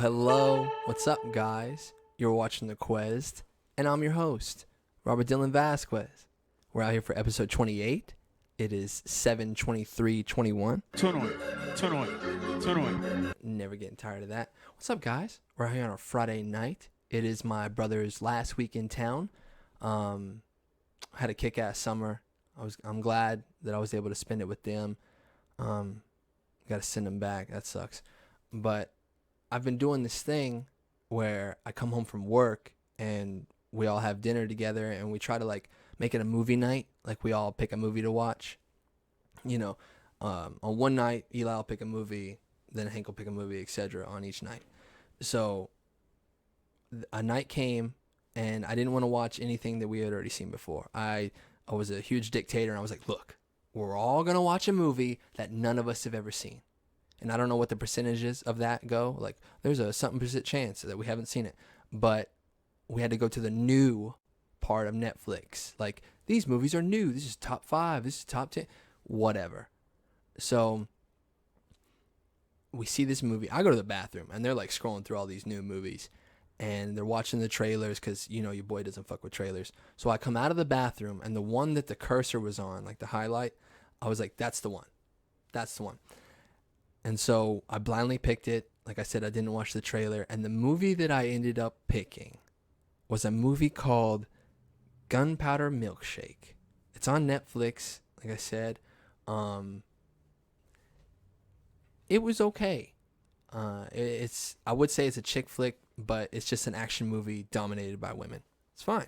Hello. What's up, guys? You're watching the Quezt, and I'm your host, Robert Dylan Vasquez. We're out here for episode 28. It is 7/23/21. Turn on. Never getting tired of that. What's up, guys? We're out here on a Friday night. It is my brother's last week in town. Had a kick-ass summer. I'm glad that I was able to spend it with them. Got to send them back. That sucks. But I've been doing this thing where I come home from work and we all have dinner together and we try to like make it a movie night. Like we all pick a movie to watch. You know, on one night, Eli will pick a movie, then Hank will pick a movie, etc. on each night. So a night came and I didn't want to watch anything that we had already seen before. I was a huge dictator and I was like, look, we're all going to watch a movie that none of us have ever seen. And I don't know what the percentages of that go. Like, there's a something % chance that we haven't seen it. But we had to go to the new part of Netflix. Like, these movies are new. This is top 5. This is top 10. Whatever. So, we see this movie. I go to the bathroom, and they're, like, scrolling through all these new movies. And they're watching the trailers because, you know, your boy doesn't fuck with trailers. So, I come out of the bathroom, and the one that the cursor was on, like the highlight, I was like, that's the one. That's the one. And so I blindly picked it. Like I said, I didn't watch the trailer. And the movie that I ended up picking was a movie called Gunpowder Milkshake. It's on Netflix, like I said. It was okay. I would say it's a chick flick, but it's just an action movie dominated by women. It's fine.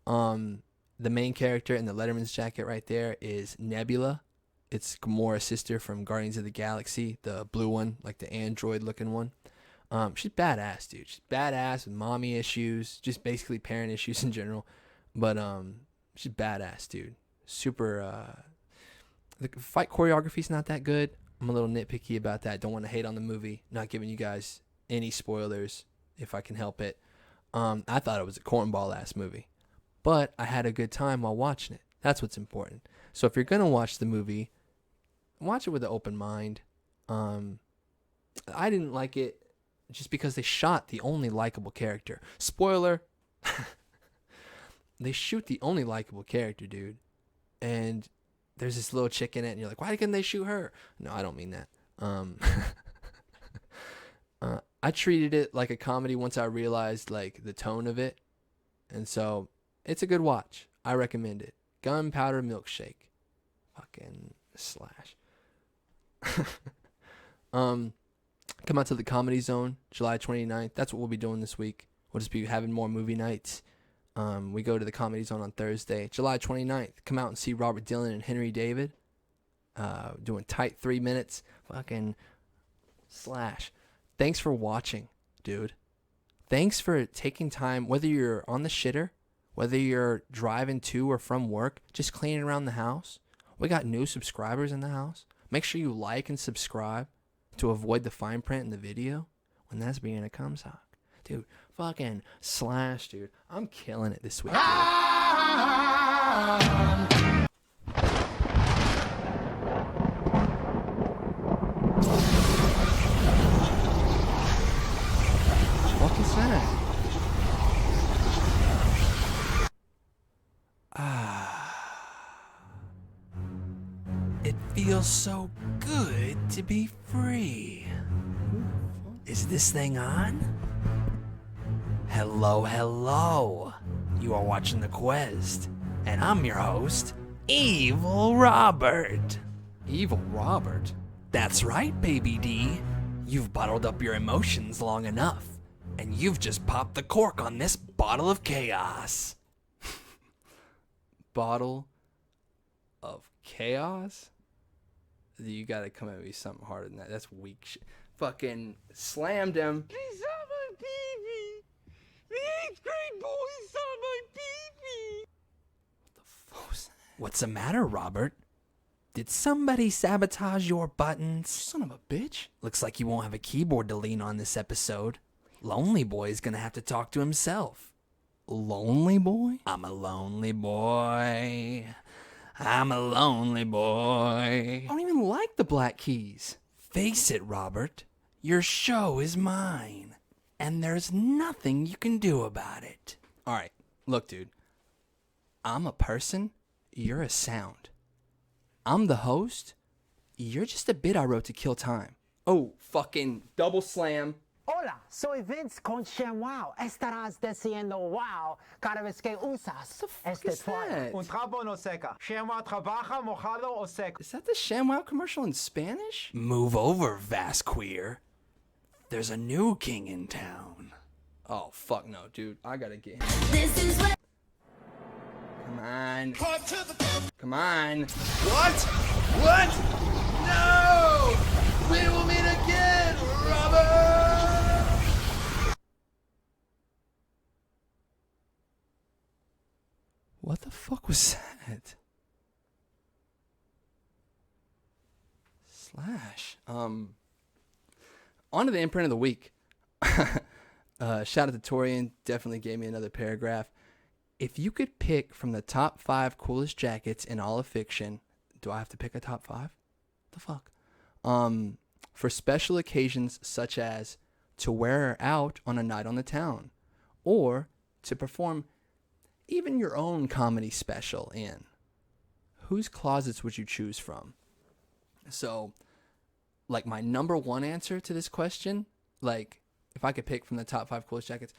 The main character in the Letterman's jacket right there is Nebula. It's Gamora's sister from Guardians of the Galaxy, the blue one, like the android-looking one. She's badass, dude. She's badass with mommy issues, just basically parent issues in general. But she's badass, dude. Super. The fight choreography's not that good. I'm a little nitpicky about that. Don't want to hate on the movie. Not giving you guys any spoilers if I can help it. I thought it was a cornball-ass movie. But I had a good time while watching it. That's what's important. So if you're going to watch the movie, watch it with an open mind. I didn't like it just because they shot the only likable character. Spoiler. They shoot the only likable character, dude. And there's this little chick in it, and you're like, why couldn't they shoot her? No, I don't mean that. I treated it like a comedy once I realized like the tone of it. And so it's a good watch. I recommend it. Gunpowder Milkshake. Fucking slash. Come out to the Comedy Zone, July 29th. That's what we'll be doing this week. We'll just be having more movie nights. We go to the Comedy Zone on Thursday, July 29th. Come out and see Robert Dylan and Henry David. Doing tight 3 minutes. Fucking slash. Thanks for watching, dude. Thanks for taking time, whether you're on the shitter, whether you're driving to or from work, just cleaning around the house. We got new subscribers in the house. Make sure you like and subscribe to avoid the fine print in the video when that's being a cum sock. Dude, fucking slash, dude. I'm killing it this week, dude. What is that? It feels so good to be free. Is this thing on? Hello. You are watching the Quezt, and I'm your host, Evil Robert. Evil Robert? That's right, baby D. You've bottled up your emotions long enough, and you've just popped the cork on this bottle of chaos. Bottle of chaos? You gotta come at me something harder than that. That's weak shit. Fucking slammed him. What's the matter, Robert? Did somebody sabotage your buttons? Son of a bitch. Looks like you won't have a keyboard to lean on this episode. Lonely Boy's gonna have to talk to himself. Lonely boy? I'm a lonely boy. I'm a lonely boy. I don't even like the Black Keys. Face it, Robert. Your show is mine. And there's nothing you can do about it. All right, look, dude. I'm a person. You're a sound. I'm the host. You're just a bit I wrote to kill time. Oh, fucking double slam. Hola, soy Vince con wow. Estarás diciendo wow cada vez que usas este toalla. Un trapo no seca. ShamWow trabaja mojado o seco. Is that the ShamWow commercial in Spanish? Move over, Vasquez. There's a new king in town. Oh, fuck no, dude. I gotta get him. This is what. Come on. Come on. What? What? No! We will meet again, Robert! What the fuck was that? Slash. On to the imprint of the week. Shout out to Torian. Definitely gave me another paragraph. If you could pick from the top 5 coolest jackets in all of fiction, do I have to pick a top 5? The fuck? For special occasions such as to wear her out on a night on the town, or to perform even your own comedy special in, whose closets would you choose from? So, like, my number one answer to this question, like, if I could pick from the top 5 coolest jackets,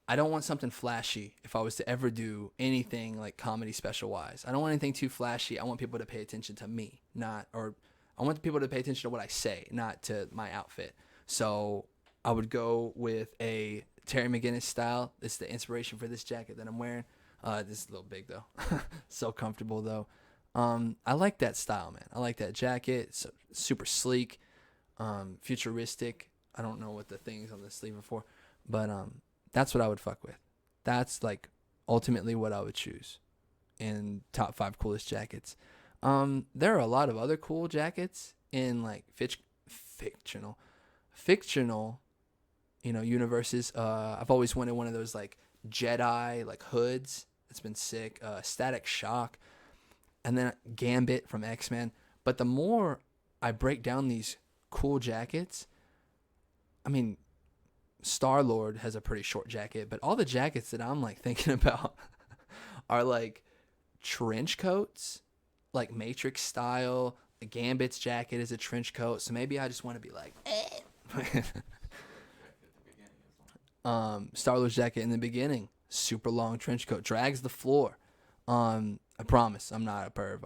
I don't want something flashy if I was to ever do anything like comedy special wise. I don't want anything too flashy. I want people to pay attention to me, I want people to pay attention to what I say, not to my outfit. So I would go with a Terry McGinnis style. This is the inspiration for this jacket that I'm wearing. This is a little big though. So comfortable though. I like that style, man. I like that jacket. It's super sleek, futuristic. I don't know what the things on the sleeve are for, but that's what I would fuck with. That's like ultimately what I would choose in top 5 coolest jackets. There are a lot of other cool jackets in like fictional, universes. I've always wanted one of those like Jedi like hoods. It's been sick. Static Shock, and then Gambit from X-Men. But the more I break down these cool jackets, I mean, Star-Lord has a pretty short jacket, but all the jackets that I'm like thinking about are like trench coats, like Matrix style. The Gambit's jacket is a trench coat, so maybe I just want to be like Star-Lord's jacket in the beginning, super long trench coat, drags the floor. I promise I'm not a perv.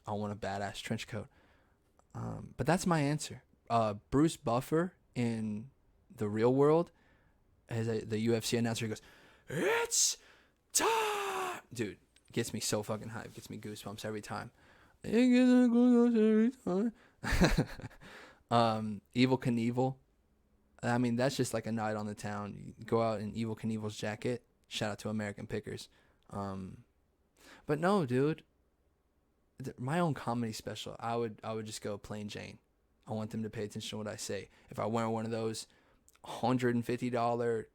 I want a badass trench coat. But that's my answer. Bruce Buffer in the real world, as the UFC announcer, he goes, "It's time!" Dude, gets me so fucking hyped. Gets me goosebumps every time. Evilll Knievel. I mean, that's just like a night on the town. You go out in Evilll Knievel's jacket. Shout out to American Pickers. But no, dude. My own comedy special, I would just go plain Jane. I want them to pay attention to what I say. If I wear one of those $150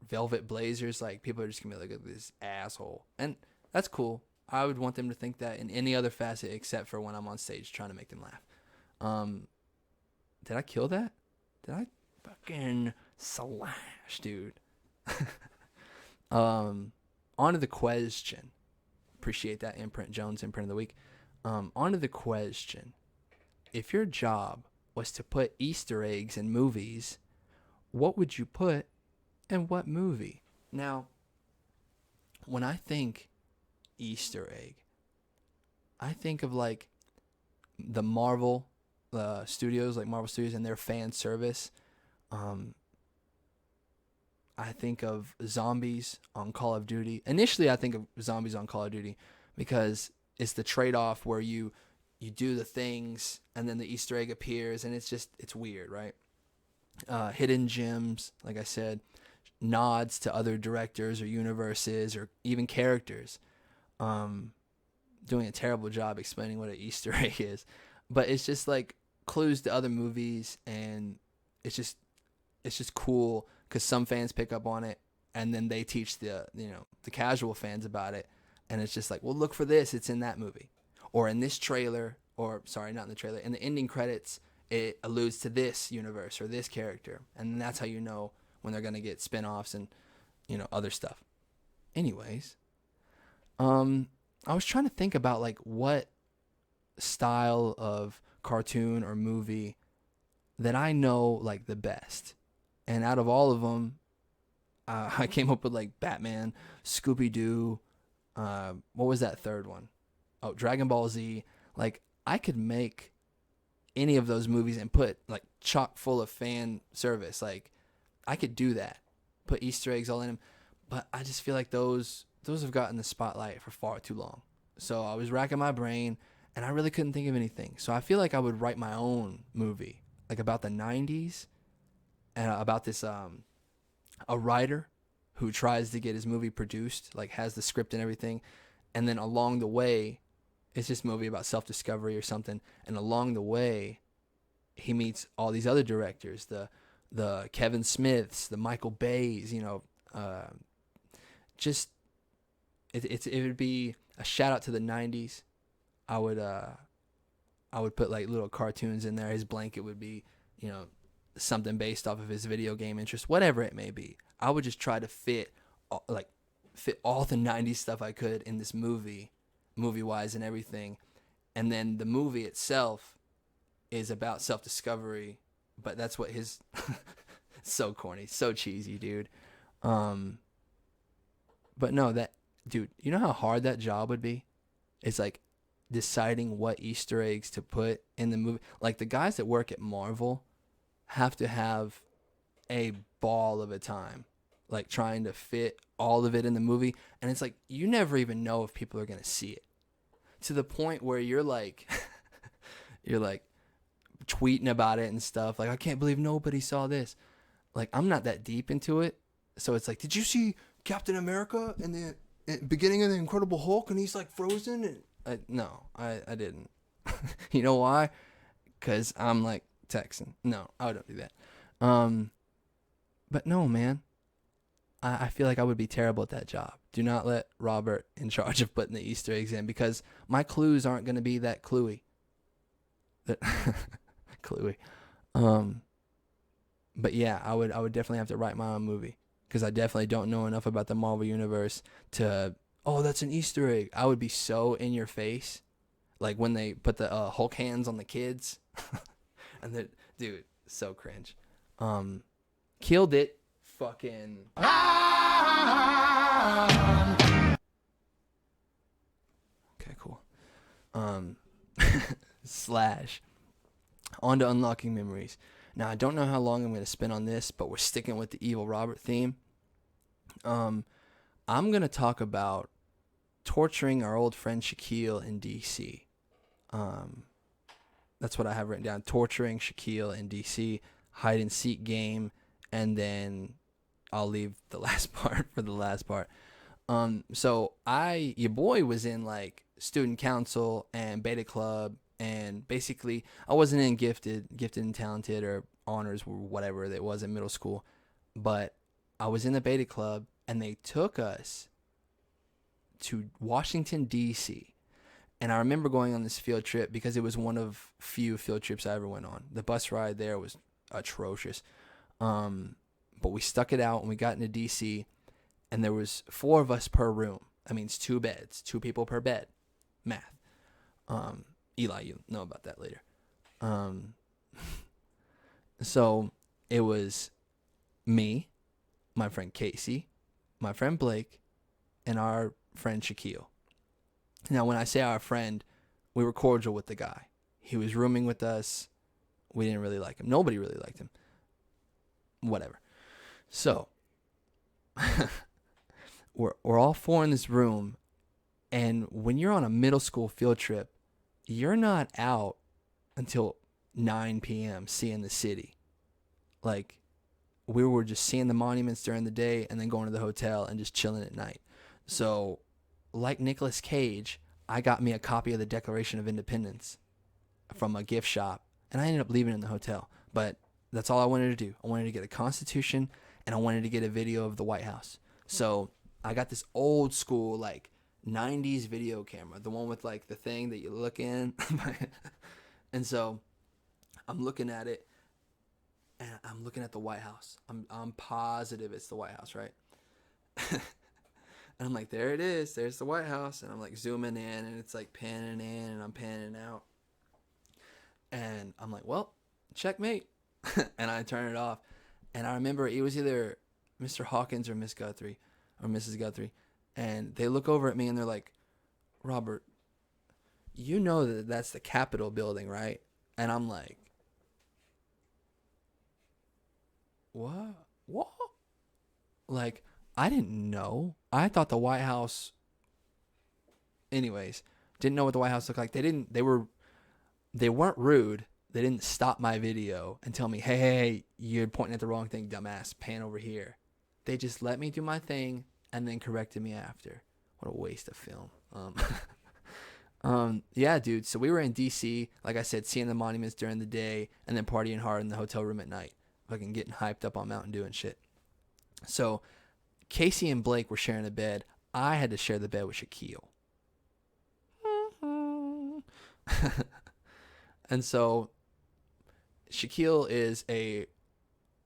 velvet blazers, like, people are just gonna be like, look at this asshole. And that's cool. I would want them to think that in any other facet except for when I'm on stage trying to make them laugh. Did I kill that? Did I fucking slash, dude? On to the question. Appreciate that, Imprint Jones, Imprint of the Week. On to the question. If your job was to put Easter eggs in movies, what would you put in what movie? Now, when I think Easter egg, I think of like the Marvel studios, like Marvel Studios and their fan service. I think of zombies on Call of Duty. Initially, I think of zombies on Call of Duty because it's the trade-off where you do the things and then the Easter egg appears, and it's weird, right? Hidden gems, like I said, nods to other directors or universes or even characters. doing a terrible job explaining what an Easter egg is, but it's just like clues to other movies, and it's just cool because some fans pick up on it, and then they teach the casual fans about it, and it's just like, well, look for this, it's in that movie, or in this trailer, or sorry, not in the trailer, in the ending credits, it alludes to this universe or this character, and that's how you know when they're gonna get spin-offs and other stuff. Anyways, I was trying to think about like what style of cartoon or movie that I know like the best, and out of all of them, I came up with like Batman, Scooby-Doo, what was that third one? Oh, Dragon Ball Z. Like, I could make any of those movies and put like chock full of fan service. Like, I could do that, put Easter eggs all in them, but I just feel like those have gotten the spotlight for far too long. So I was racking my brain, and I really couldn't think of anything. So I feel like I would write my own movie, like about the 90s, and about this a writer who tries to get his movie produced, like has the script and everything, and then along the way, it's this movie about self-discovery or something, and along the way, he meets all these other directors, the Kevin Smiths, the Michael Bays, just it would be a shout out to the 90s. I would put like little cartoons in there. His blanket would be, something based off of his video game interest, whatever it may be. I would just try to fit all the 90s stuff I could in this movie-wise and everything. And then the movie itself is about self-discovery, but that's what his so corny, so cheesy, dude. But no, dude, you know how hard that job would be? It's like deciding what Easter eggs to put in the movie. Like, the guys that work at Marvel have to have a ball of a time, like trying to fit all of it in the movie. And it's like, you never even know if people are going to see it, to the point where you're like tweeting about it and stuff. Like, I can't believe nobody saw this. Like, I'm not that deep into it. So it's like, did you see Captain America in the beginning of the Incredible Hulk and he's like frozen? And no, I didn't. You know why? Because I'm like Texan. No, I don't do that. But no, man. I feel like I would be terrible at that job. Do not let Robert in charge of putting the Easter eggs in, because my clues aren't going to be that cluey. Cluey. But yeah, I would definitely have to write my own movie, because I definitely don't know enough about the Marvel Universe to, oh, that's an Easter egg. I would be so in your face. Like when they put the Hulk hands on the kids. And dude, so cringe. Killed it. Fucking. Okay, cool. Slash. On to unlocking memories. Now, I don't know how long I'm going to spend on this, but we're sticking with the Evil Robert theme. I'm going to talk about torturing our old friend Shaquille in DC. That's what I have written down. Torturing Shaquille in DC, hide and seek game, and then I'll leave the last part for the last part. So your boy was in like student council and beta club, and basically I wasn't in gifted and talented or honors or whatever it was in middle school, but I was in the beta club, and they took us to Washington, D.C. And I remember going on this field trip because it was one of few field trips I ever went on. The bus ride there was atrocious. But we stuck it out, and we got into D.C., and there was 4 of us per room. That means 2 beds, 2 people per bed. Math. Eli, you'll know about that later. So it was me, my friend Casey, my friend Blake, and our friend Shaquille. Now, when I say our friend, we were cordial with the guy. He was rooming with us. We didn't really like him. Nobody really liked him. Whatever. So, we're all 4 in this room, and when you're on a middle school field trip, you're not out until 9 p.m. seeing the city. Like, we were just seeing the monuments during the day and then going to the hotel and just chilling at night. So, like Nicolas Cage, I got me a copy of the Declaration of Independence from a gift shop, and I ended up leaving it in the hotel. But that's all I wanted to do. I wanted to get a Constitution, and I wanted to get a video of the White House. So I got this old school, like, 90s video camera, the one with, like, the thing that you look in. And so I'm looking at it, and I'm looking at the White House. I'm positive it's the White House, right? And I'm like, there it is. There's the White House. And I'm like zooming in, and it's like panning in, and I'm panning out. And I'm like, well, checkmate. And I turn it off. And I remember it was either Mr. Hawkins or Miss Guthrie or Mrs. Guthrie. And they look over at me and they're like, Robert, you know that that's the Capitol building, right? And I'm like, what? Like, I didn't know. I thought the White House, anyways, didn't know what the White House looked like. They weren't rude. They didn't stop my video and tell me, hey, you're pointing at the wrong thing, dumbass. Pan over here. They just let me do my thing and then corrected me after. What a waste of film. Yeah, dude. So we were in D.C., like I said, seeing the monuments during the day and then partying hard in the hotel room at night. Fucking getting hyped up on Mountain Dew and shit. So Casey and Blake were sharing a bed. I had to share the bed with Shaquille. And so Shaquille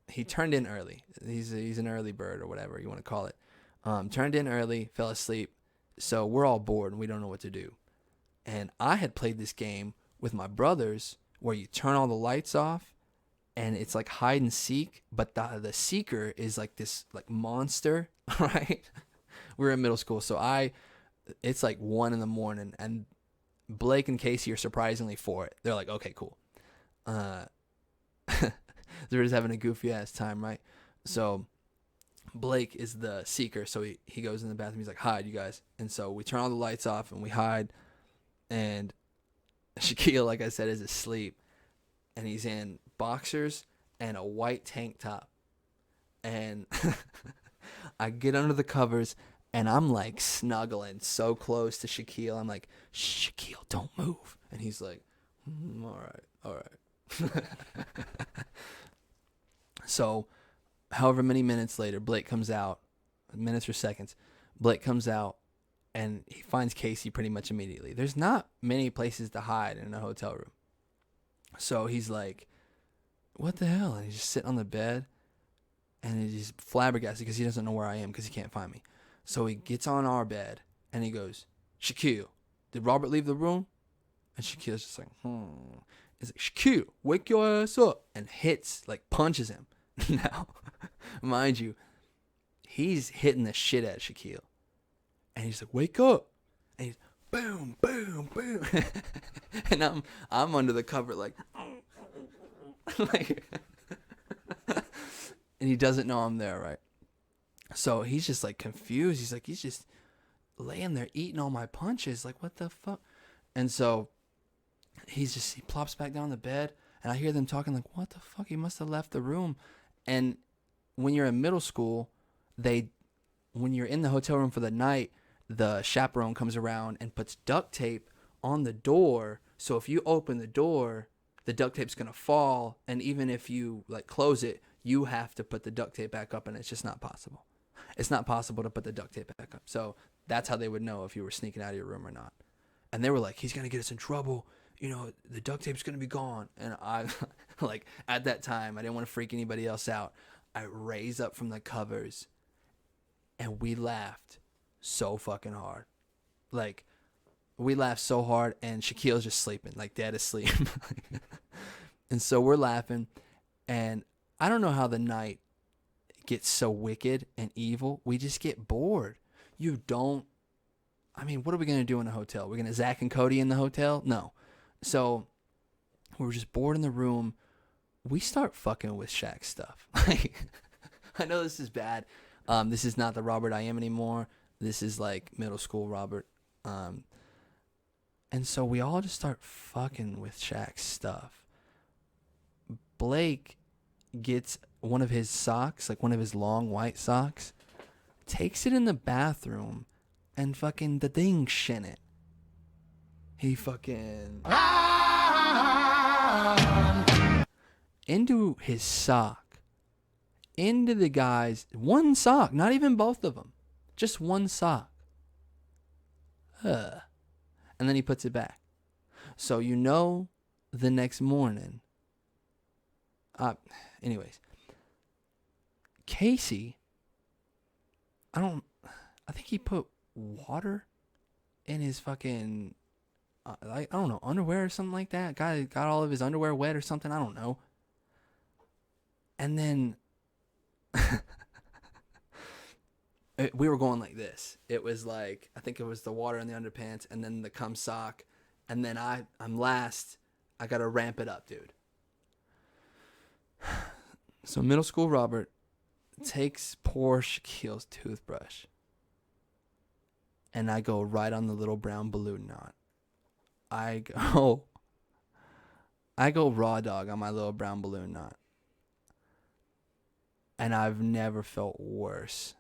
he turned in early. He's an early bird or whatever you want to call it. Turned in early, fell asleep. So we're all bored and we don't know what to do. And I had played this game with my brothers where you turn all the lights off and it's like hide and seek, but the seeker is like this like monster, right? We were in middle school, so it's like 1 a.m. and Blake and Casey are surprisingly for it. They're like, okay, cool. They're just having a goofy ass time, right? So Blake is the seeker, so he goes in the bathroom. He's like, hide, you guys. And so we turn all the lights off and we hide. And Shaquille, like I said, is asleep. And he's in boxers and a white tank top. And I get under the covers and I'm like snuggling so close to Shaquille. I'm like, Shaquille, don't move. And he's like, all right. So however many minutes later, Blake comes out, minutes or seconds, Blake comes out and he finds Casey pretty much immediately. There's not many places to hide in a hotel room. So he's like, what the hell? And he's just sitting on the bed and he's flabbergasted because he doesn't know where I am because he can't find me. So he gets on our bed and he goes, Shaquille, did Robert leave the room? And Shaquille's just like, He's like, Shaquille, wake your ass up. And punches him. Now, mind you, he's hitting the shit out of Shaquille. And he's like, wake up. And he's boom, boom, boom. And I'm under the cover like and he doesn't know I'm there, right? So he's just like confused. He's just laying there eating all my punches. Like, what the fuck? And so he plops back down on the bed and I hear them talking like, what the fuck? He must have left the room. And when you're in middle school, when you're in the hotel room for the night, the chaperone comes around and puts duct tape on the door. So if you open the door, the duct tape's going to fall. And even if you like close it, you have to put the duct tape back up, and it's just not possible. It's not possible to put the duct tape back up. So that's how they would know if you were sneaking out of your room or not. And they were like, he's going to get us in trouble. You know, the duct tape's going to be gone. And I, like, at that time, I didn't want to freak anybody else out. I raised up from the covers and we laughed so fucking hard. Like, we laughed so hard and Shaquille's just sleeping, like dead asleep. And so we're laughing, and I don't know how the night gets so wicked and evil. We just get bored. What are we going to do in a hotel? We're going to Zach and Cody in the hotel? No. So we're just bored in the room. We start fucking with Shaq's stuff. I know this is bad. This is not the Robert I am anymore. This is like middle school Robert. And so we all just start fucking with Shaq's stuff. Blake gets one of his socks, like one of his long white socks, takes it in the bathroom and fucking the thing shin it. He fucking into his sock, into the guy's one sock, not even both of them, just one sock. And then he puts it back. So you know, the next morning. Anyways, Casey. I think he put water in his fucking, I don't know, underwear or something like that. Got all of his underwear wet or something. I don't know. And then we were going like this. It was like, I think it was the water in the underpants and then the cum sock. And then I'm last. I got to ramp it up, dude. So middle school Robert takes poor Shaquille's toothbrush. And I go right on the little brown balloon knot. I go raw dog on my little brown balloon knot. And I've never felt worse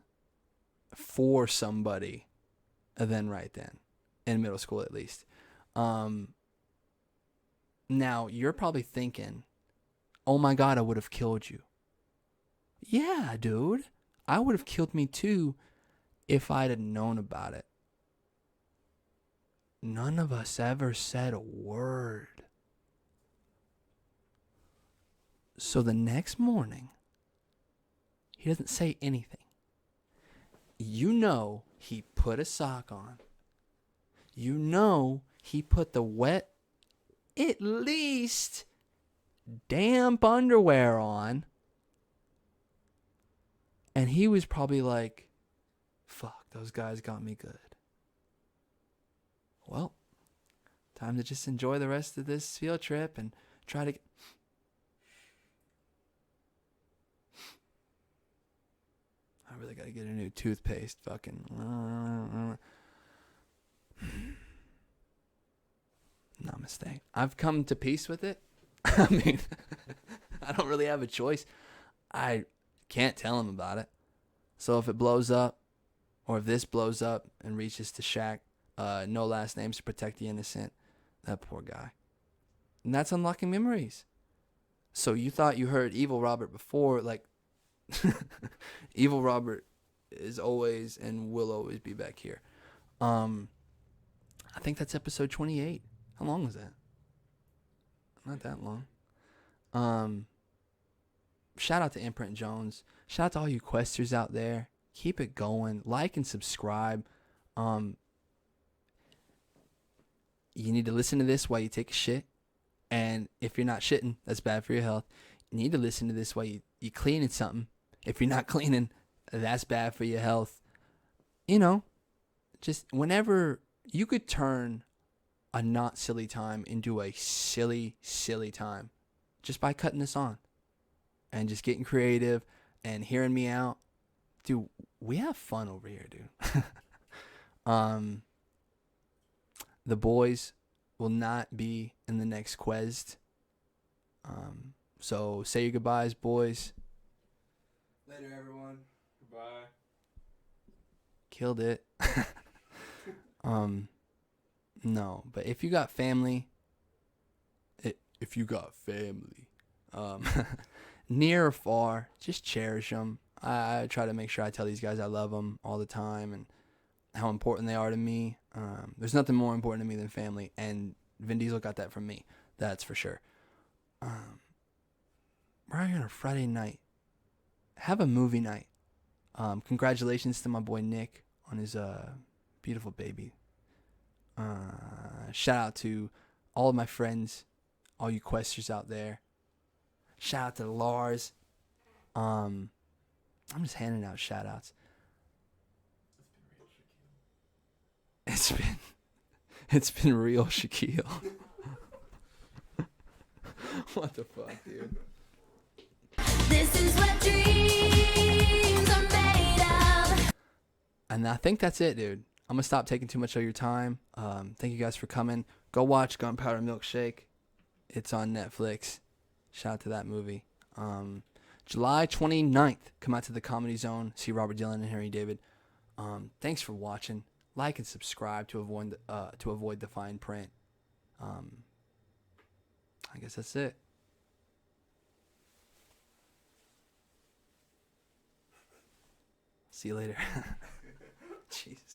for somebody than right then. In middle school, at least. Now, you're probably thinking, oh my God, I would have killed you. Yeah, dude. I would have killed me too if I'd have known about it. None of us ever said a word. So the next morning, he doesn't say anything. You know he put a sock on. You know he put the wet, at least damp underwear on. And he was probably like, fuck, those guys got me good. Well, time to just enjoy the rest of this field trip and try to... I really got to get a new toothpaste. Fucking... Namaste. I've come to peace with it. I mean, I don't really have a choice. I can't tell him about it. So if it blows up, or if this blows up and reaches to Shaq, no last names to protect the innocent, that poor guy. And that's unlocking memories. So you thought you heard Evil Robert before, like, Evil Robert is always and will always be back here. I think that's episode 28. How long was that? Not that long. Shout out to Imprint Jones. Shout out to all you Quezters out there. Keep it going. Like and subscribe. You need to listen to this while you take a shit. And if you're not shitting, that's bad for your health. You need to listen to this while you cleaning something. If you're not cleaning, that's bad for your health. You know, just whenever you could turn a not silly time into a silly, silly time just by cutting this on and just getting creative and hearing me out. Dude, we have fun over here, dude. The boys will not be in the next Quezt. So say your goodbyes, boys. Later, everyone. Goodbye. Killed it. No, but if you got family, near or far, just cherish them. I try to make sure I tell these guys I love them all the time and how important they are to me. There's nothing more important to me than family, and Vin Diesel got that from me. That's for sure. We're out here on a Friday night. Have a movie night. Congratulations to my boy Nick on his beautiful baby. Shout out to all of my friends, all you Questers out there. Shout out to Lars. I'm just handing out shout outs. It's been real, Shaquille. What the fuck, dude? This is what dreams are made of. And I think that's it, dude. I'm gonna stop taking too much of your time. Thank you guys for coming. Go watch Gunpowder Milkshake. It's on Netflix. Shout out to that movie. July 29th, come out to the Comedy Zone. See Robert Dylan and Harry David. Thanks for watching. Like and subscribe to avoid the fine print. I guess that's it. See you later. Jeez.